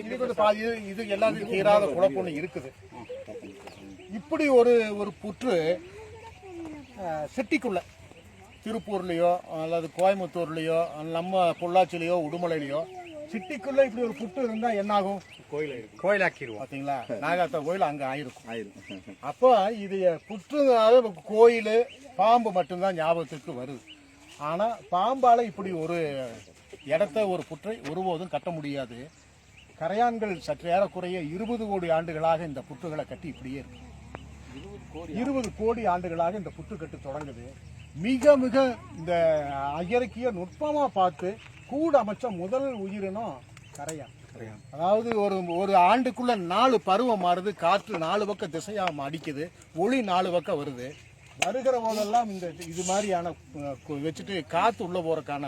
இது எல்லாத்துக்கும் தீராத குழப்பம் இருக்குது. இப்படி ஒரு புற்று சிட்டிக்குள்ள திருப்பூர்லயோ அல்லது கோயம்புத்தூர்லயோ நம்ம பொள்ளாச்சிலையோ உடுமலையிலையோ சிட்டிக்குள்ள இப்படி ஒரு புற்று இருந்தா என்ன ஆகும்? கோயிலாக்கிடுவோம். பாத்தீங்களா, நாகாத்தா கோயில் அங்க ஆயிருக்கும். அப்போ இது புற்று கோயில் பாம்பு மட்டும்தான் ஞாபகத்துக்கு வருது. ஆனா பாம்பால இப்படி ஒரு இடத்த ஒரு புற்றை ஒருபோதும் கட்ட முடியாது. கரையான்கள் சற்று ஏறக்குறைய 20 கோடி ஆண்டுகளாக இந்த புற்றுகளை கட்டி இப்படியே இருக்கு. 20 கோடி ஆண்டுகளாக இந்த புற்று கட்டு தொடங்குது. மிக மிக இந்த இயற்கையை நுட்பமா பார்த்து கூட அமைச்ச முதல் உயிரினம் கரையான். அதாவது ஒரு ஆண்டுக்குள்ள 4 பருவம் மாறுது. காற்று 4 பக்கம் திசையா அடிக்குது, ஒளி 4 பக்கம் வருது. வருகிற போதெல்லாம் இந்த இது மாதிரியான வச்சுட்டு காத்து உள்ள போறதுக்கான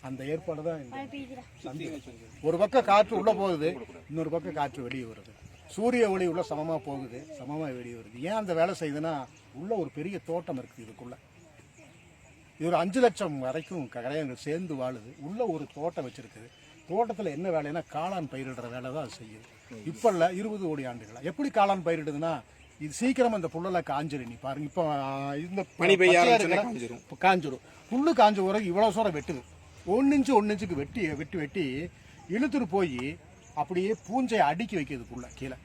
அந்த ஏற்பாடு தான். ஒரு பக்கம் காற்று உள்ள போகுது, இன்னொரு பக்கம் காற்று வெளியே வருது. சூரிய ஒளி உள்ள சமமா போகுது, சமமா வெளியே வருது. ஏன் அந்த வேலை செய்யுதுன்னா உள்ள ஒரு பெரிய தோட்டம் இருக்குது. இதுக்குள்ள இது ஒரு 5 லட்சம் வரைக்கும் கரையான்கள் சேர்ந்து வாழுது. உள்ள ஒரு தோட்டம் வச்சிருக்குது. தோட்டத்தில் என்ன வேலைன்னா காளான் பயிரிடுற வேலை தான் அது செய்யுது. இப்போ இல்லை, 20 கோடி ஆண்டுகளா. எப்படி காளான் பயிரிடுதுன்னா இது சீக்கிரம் அந்த புல்லெல்லாம் காஞ்சிரும். நீ பாருங்க, இப்போ இந்த பனி காஞ்சிரும். புல்லு காஞ்ச பிறகு இவ்வளவு சூரம் வெட்டுது. 1 இன்ச்சு 1 இன்ச்சுக்கு வெட்டி இழுத்துட்டு போய் அப்படியே பூஞ்சையை அடுக்கி வைக்கிறது புல்ல கீழே.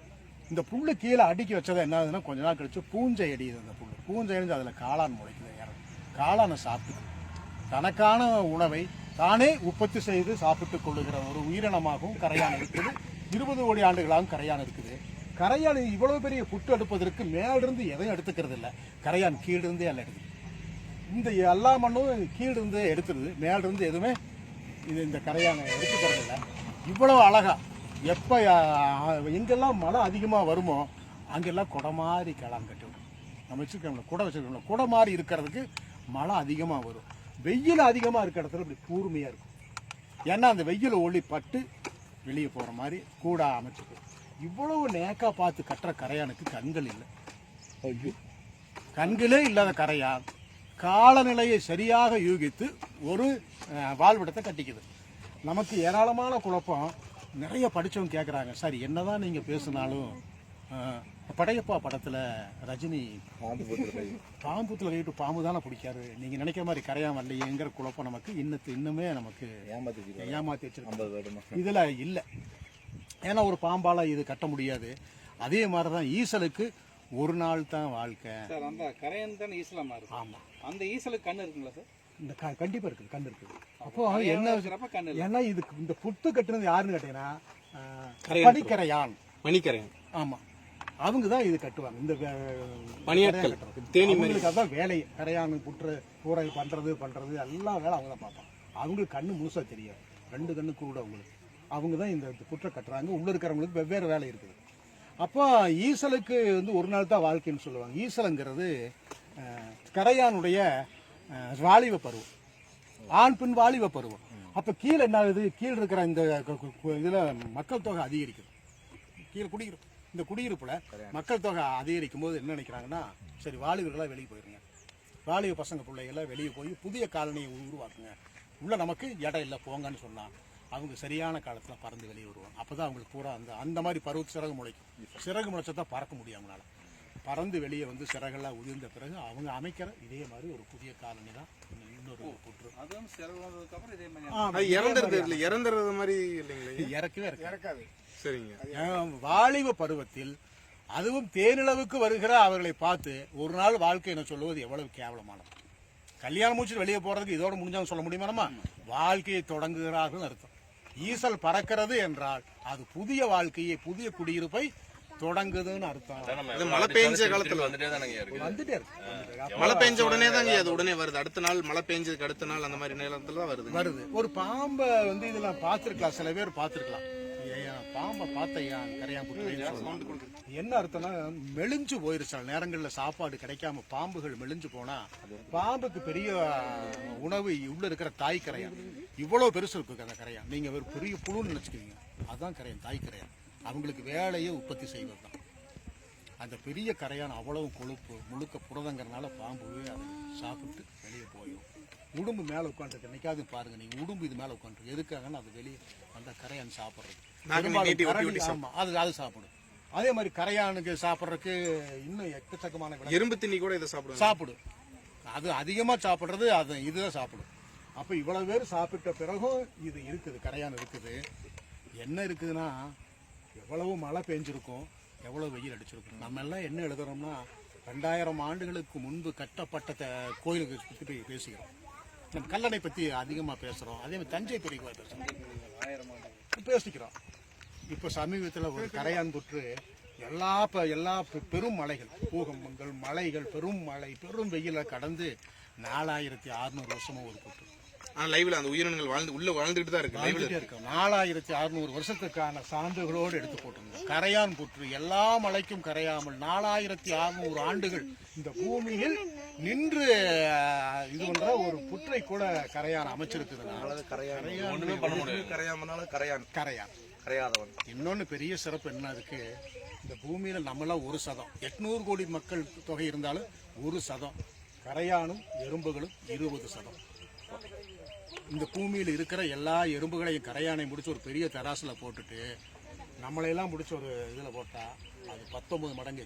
இந்த புல்லு கீழே அடுக்கி வச்சதை என்ன ஆகுதுன்னா கொஞ்ச நாள் கழிச்சு பூஞ்சை அடியுது. அந்த புல்லு பூஞ்சை அடிஞ்சு அதில் காளான் முளைக்குது. காளானை சாப்பிட்டு தனக்கான உணவை தானே உற்பத்தி செய்து சாப்பிட்டுக் கொள்ளுகிற ஒரு உயிரினமாகவும் கரையான் இருக்குது. 20 கோடி ஆண்டுகளாகவும் கரையான் இருக்குது. கரையான் இவ்வளவு பெரிய புட்டு எடுப்பதற்கு மேலிருந்து எதையும் எடுத்துக்கிறது இல்லை. கரையான் கீழிருந்தே எல்லாம் எடுக்குது. இந்த எல்லா மண்ணும் கீழிருந்து எடுத்துருது, மேலிருந்து எதுவுமே இந்த கரையானை எடுத்துக்கிறது இல்லை. இவ்வளவு அழகா எப்போ எங்கெல்லாம் மழை அதிகமாக வருமோ அங்கெல்லாம் குடை மாதிரி கிளான் கட்டி விடும். நம்ம வச்சுருக்கோம்ல, குடை வச்சுருக்கோம்ல, குடை மாதிரி இருக்கிறதுக்கு மழை அதிகமாக வரும். வெயில் அதிகமாக இருக்கிற இடத்துல இப்படி கூர்மையாக இருக்கும். ஏன்னா அந்த வெயில் ஒளி பட்டு வெளியே போகிற மாதிரி கூட அமைச்சிருக்கு. இவ்வளவு நேக்கா பார்த்து கட்டுற கரையானுக்கு கண்கள் இல்லை. கண்களே இல்லாத கரையான் காலநிலையை சரியாக யூகித்து ஒரு வாழ்விடத்தை கட்டிக்குது. நமக்கு ஏராளமான குழப்பம். நிறைய படித்தவங்க கேட்குறாங்க, சார் என்னதான் நீங்கள் பேசினாலும் படையப்பா படத்தில் ரஜினி பாம்புத்துல கைட்டு பாம்பு தானே பிடிக்காரு, நீங்கள் நினைக்கிற மாதிரி கரையான் வரலையேங்கிற குழப்பம் நமக்கு இன்னுமே நமக்கு ஏமாற்றி வச்சிருக்கோம். இதில் இல்லை. ஏன்னா ஒரு பாம்பால இது கட்ட முடியாது. அதே மாதிரி தான் ஈசலுக்கு ஒரு நாள் தான் வாழ்க்கை. அந்த கரையான் தான் ஈசலா மாறுது. ஆமாம், அந்த ஈசலுக்கு கண்ணு இருக்குங்களா சார்? இந்த கண்டிப்பாக இருக்குது, கண்ணு இருக்குது. அப்போ என்ன ஏன்னா இது இந்த புத்து கட்டுனது யாருன்னு கேட்டீங்கன்னா பனிக்கரையான். ஆமாம், அவங்க தான் இது கட்டுவாங்க. இந்த பனியாட்கள் தேனிகளுக்கு அதான் வேலை. கரையான் புற்று கூரை பண்ணுறது எல்லா வேலை அவங்க தான் பார்ப்பாங்க. அவங்களுக்கு கண்ணு முழுசாக தெரியாது, 2 கண்ணு கூட அவங்க தான் இந்த புற்றை கட்டுறாங்க. உள்ள இருக்கிறவங்களுக்கு வெவ்வேறு வேலை இருக்குது. அப்போ ஈசலுக்கு ஒரு நாள் தான் வாழ்க்கைன்னு சொல்லுவாங்க. ஈசலுங்கிறது கரையானுடைய வாலிப பருவம், ஆண் பெண் வாலிப பருவம். அப்போ கீழே என்ன ஆகுது, கீழே இருக்கிற இந்த இதில் மக்கள் தொகை அதிகரிக்குது. கீழே இந்த குடியிருப்புல மக்கள் தொகை அதிகரிக்கும் போது என்ன நினைக்கிறாங்கன்னா, சரி வாலிபர்களாக வெளியே போயிருங்க, வாலிப பசங்க பிள்ளைகள்லாம் வெளியே போய் புதிய காலனியை உருவாக்குங்க, உள்ள நமக்கு இடம் இல்லை போங்கன்னு சொன்னா அவங்க சரியான காலத்தில் பறந்து வெளியே வருவாங்க. அப்போதான் அவங்களுக்கு பூரா அந்த மாதிரி பருவத்து சிறகு முளைக்கும். சிறகு முளைச்சதான் பறக்க முடியும் அவங்களால. பறந்து வெளியே சிறகெல்லாம் உதிர்ந்த பிறகு அவங்க அமைக்கிற இதே மாதிரி ஒரு புதிய காலனி தான் இன்னொரு புற்று. இறந்துறது மாதிரி இல்லைங்களா? இறக்காது. சரிங்க. வாலிப பருவத்தில் அதுவும் தேனிலவுக்கு வருகிற அவர்களை பார்த்து ஒரு நாள் வாழ்க்கை என்ன சொல்லுவது எவ்வளவு கேவலமானது. கல்யாணம் முடிச்சுட்டு வெளியே போறதுக்கு இதோட முடிஞ்சாலும் சொல்ல முடியுமா? நம்ம வாழ்க்கையை தொடங்குகிறார்கள் அர்த்தம். ஈசல் பறக்கிறது என்றால் அது புதிய வாழ்க்கையை, புதிய குடியிருப்பை தொடங்குதுன்னு அர்த்தம். மழை பெஞ்ச காலத்துல வந்துட்டே இருக்கு. மழை பெஞ்ச உடனே தாங்க அது உடனே வருது. அடுத்த நாள் மழை பெஞ்சதுக்கு அடுத்த நாள் அந்த மாதிரி நேரத்துல தான் வருது. ஒரு பாம்பை இதெல்லாம் பார்த்துருக்கலாம், சில பேர் பார்த்துருக்கலாம். பாம்பை பார்த்தையா கரையான் என்ன அர்த்தம்னா மெலிஞ்சு போயிருச்சு. நேரங்களில் சாப்பாடு கிடைக்காம பாம்புகள் மெலிஞ்சு போனா பாம்புக்கு பெரிய உணவு உள்ள இருக்கிற தாய் கரையான் இவ்வளவு பெருசு இருக்கு. அந்த கரையான் நீங்க ஒரு பெரிய புழுன்னு நினைச்சுக்கிறீங்க, அதுதான் கரையான், தாய் கரையான். அவங்களுக்கு வேலையை உற்பத்தி செய்வது தான். அந்த பெரிய கரையான் அவ்வளவு கொழுப்பு முழுக்க புரதங்கிறதுனால பாம்பு அதை சாப்பிட்டு வெளியே போயிடும். உடும்பு மேலே உட்காந்துருக்கு, என்னைக்காவது பாருங்க நீங்க, உடும்பு இது மேலே உட்காந்துருக்கு. எதுக்காகன்னு அது வெளியே அந்த கரையான் சாப்பிட்றது. பெரும்பாலும் கரடி, ஆமா, அது சாப்பிடும். அதே மாதிரி கரையானுக்கு சாப்பிட்றதுக்கு இன்னும் எக்கச்சக்கமான எறும்பு தின்னி கூட இதை சாப்பிடும். அது அதிகமா சாப்பிடுறது அது இதுதான் சாப்பிடும். அப்ப இவ்வளவு பேர் சாப்பிட்ட பிறகும் இது இருக்குது, கரையான் இருக்குது. என்ன இருக்குதுன்னா, எவ்வளவு மழை பெஞ்சிருக்கும், எவ்வளவு வெயில் அடிச்சிருக்கும். நம்ம எல்லாம் என்ன எழுதுறோம்னா 2000 ஆண்டுகளுக்கு முன்பு கட்டப்பட்ட கோயிலுக்கு பற்றி போய் பேசுகிறோம். நம்ம கல்லணை பத்தி அதிகமா பேசுறோம். அதே மாதிரி தஞ்சை பெரிய கோயில் பேசிக்கிறோம். இப்ப சமீபத்தில் ஒரு கரையான் புற்று எல்லா பெரும் மலைகள், பூகம்பங்கள், மலைகள், பெரும் மழை, பெரும் வெயில கடந்து 4600 வருஷமா ஒரு புற்று. லைவ்ல அந்த உயிரினங்கள் வாழ்ந்துட்டு தான் இருக்கு. 4600 வருஷத்துக்கான சான்றுகளோடு எடுத்து போட்டிருந்தோம். கரையான் புற்று எல்லா மலைக்கும் கரையாமல் 4600 ஆண்டுகள் இந்த பூமியில் நின்று இது பண்ற ஒரு புற்றை கூட கரையான் அமைச்சிருக்குதுனால கரையாதவன். இன்னொன்னு பெரிய சிறப்பு என்ன இருக்கு, இந்த பூமியில நம்மளாம் 1%, 800 கோடி மக்கள் தொகை இருந்தாலும் 1%, கரையானும் எறும்புகளும் 20%. இந்த பூமியில் இருக்கிற எல்லா எறும்புகளையும் கரையானை முடிச்சு ஒரு பெரிய தராசுல போட்டுட்டு நம்மளையெல்லாம் முடிச்சு ஒரு இதுல போட்டா அது 19 மடங்கு.